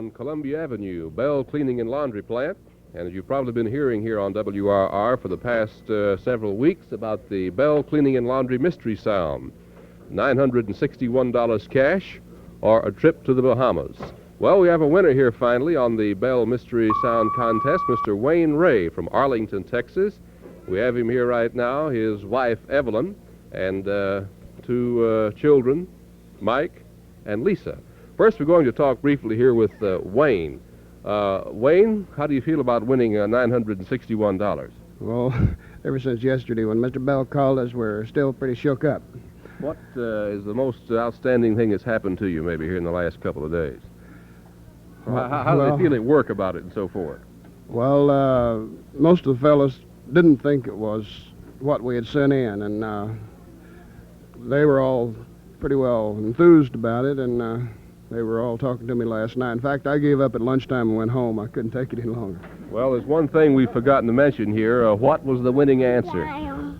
on Columbia Avenue, Bell Cleaning and Laundry Plant. And as you've probably been hearing here on WRR for the past several weeks about the Bell Cleaning and Laundry Mystery Sound, $961 cash or a trip to the Bahamas. Well, we have a winner here finally on the Bell Mystery Sound Contest, Mr. Wayne Ray from Arlington, Texas. We have him here right now, his wife, Evelyn, and two children, Mike and Lisa. First, we're going to talk briefly here with Wayne. Wayne, how do you feel about winning $961? Well, ever since yesterday when Mr. Bell called us, we're still pretty shook up. What is the most outstanding thing that's happened to you maybe here in the last couple of days? How do they feel at work about it and so forth? Well, most of the fellas didn't think it was what we had sent in, and they were all pretty well enthused about it, and they were all talking to me last night. In fact, I gave up at lunchtime and went home. I couldn't take it any longer. Well, there's one thing we've forgotten to mention here. What was the winning answer?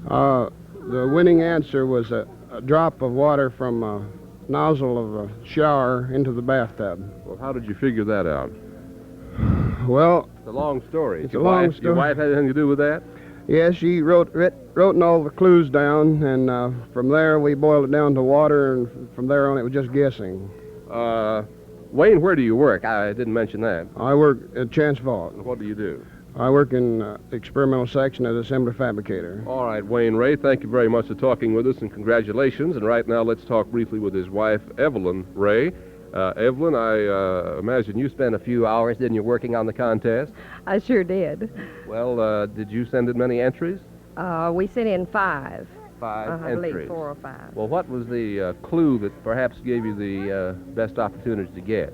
The winning answer was a drop of water from a nozzle of a shower into the bathtub. Well, how did you figure that out? Well, it's a long story. It's a long story. Your wife had anything to do with that? Yes, she wrote all the clues down, and from there we boiled it down to water, and from there on it was just guessing. Wayne, where do you work? I didn't mention that. I work at Chance Vault. What do you do? I work in the experimental section as assembly fabricator. All right, Wayne Ray, thank you very much for talking with us, and congratulations. And right now, let's talk briefly with his wife, Evelyn Ray. Evelyn, I imagine you spent a few hours, didn't you, working on the contest? I sure did. Well, did you send in many entries? We sent in 5. Five I entries. believe 4 or 5. Well, what was the clue that perhaps gave you the best opportunity to guess?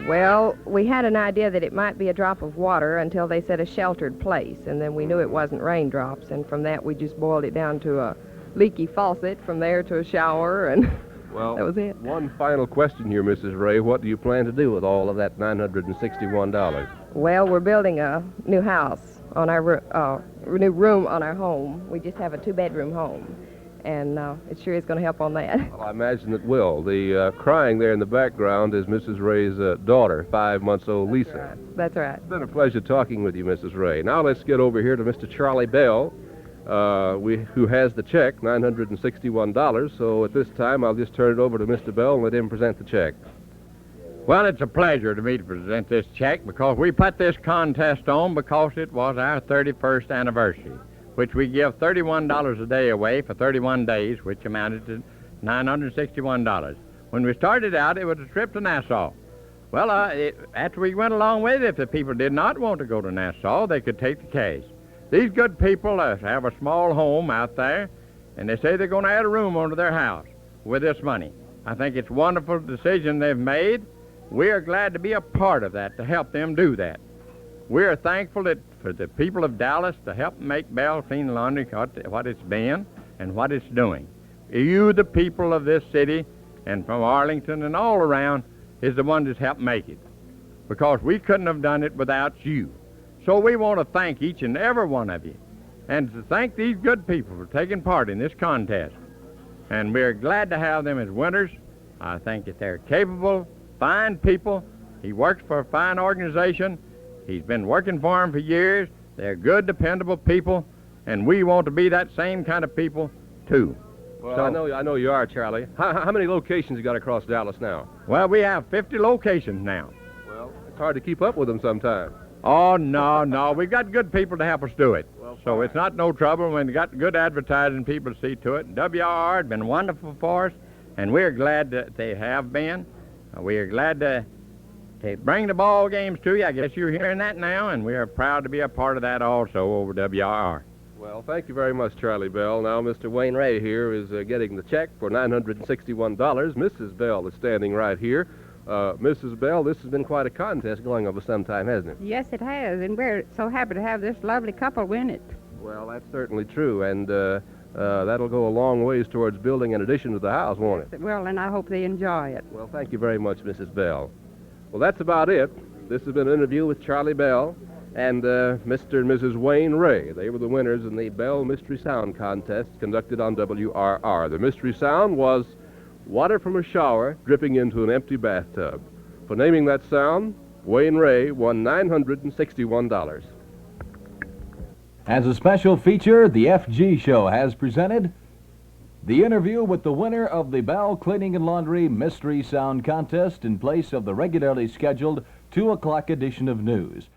Well, we had an idea that it might be a drop of water until they said a sheltered place, and then we knew it wasn't raindrops, and from that we just boiled it down to a leaky faucet, from there to a shower, and well, that was it. One final question here, Mrs. Ray. What do you plan to do with all of that $961? Well, we're building a new house on our new room on our home. We just have a 2-bedroom home, and it sure is going to help on that. Well, I imagine it will. The crying there in the background is Mrs. Ray's daughter, 5-month-old Lisa. That's right. It's been a pleasure talking with you, Mrs. Ray. Now let's get over here to Mr. Charlie Bell, who has the check, $961. So at this time, I'll just turn it over to Mr. Bell and let him present the check. Well, it's a pleasure to me to present this check because we put this contest on because it was our 31st anniversary, which we give $31 a day away for 31 days, which amounted to $961. When we started out, it was a trip to Nassau. Well, after we went along with it, if the people did not want to go to Nassau, they could take the cash. These good people have a small home out there, and they say they're going to add a room onto their house with this money. I think it's a wonderful decision they've made. We are glad to be a part of that, to help them do that. We are thankful for the people of Dallas to help make Bell Clean Laundry what it's been and what it's doing. You, the people of this city, and from Arlington and all around, is the one that's helped make it, because we couldn't have done it without you. So we want to thank each and every one of you, and to thank these good people for taking part in this contest. And we're glad to have them as winners. I think that they're capable, fine people. He works for a fine organization. He's been working for them for years. They're good, dependable people, and we want to be that same kind of people, too. Well, so, I know you are, Charlie. How many locations you got across Dallas now? Well, we have 50 locations now. Well, it's hard to keep up with them sometimes. Oh, no. We've got good people to help us do it. Well, so it's not no trouble. We've got good advertising people to see to it. And WRR has been wonderful for us, and we're glad that they have been. We are glad to bring the ball games to you. I guess you're hearing that now, and we are proud to be a part of that also over WRR. Well, thank you very much, Charlie Bell. Now, Mr. Wayne Ray here is getting the check for $961. Mrs. Bell is standing right here. Mrs. Bell, this has been quite a contest going on for some time, hasn't it? Yes, it has, and we're so happy to have this lovely couple win it. Well, that's certainly true, and that'll go a long ways towards building an addition to the house, won't it? Well, and I hope they enjoy it. Well, thank you very much, Mrs. Bell. Well, that's about it. This has been an interview with Charlie Bell and Mr. and Mrs. Wayne Ray. They were the winners in the Bell Mystery Sound Contest conducted on WRR. The mystery sound was water from a shower dripping into an empty bathtub. For naming that sound, Wayne Ray won $961. As a special feature, the FG Show has presented the interview with the winner of the Bell Cleaning and Laundry Mystery Sound Contest in place of the regularly scheduled 2 o'clock edition of news.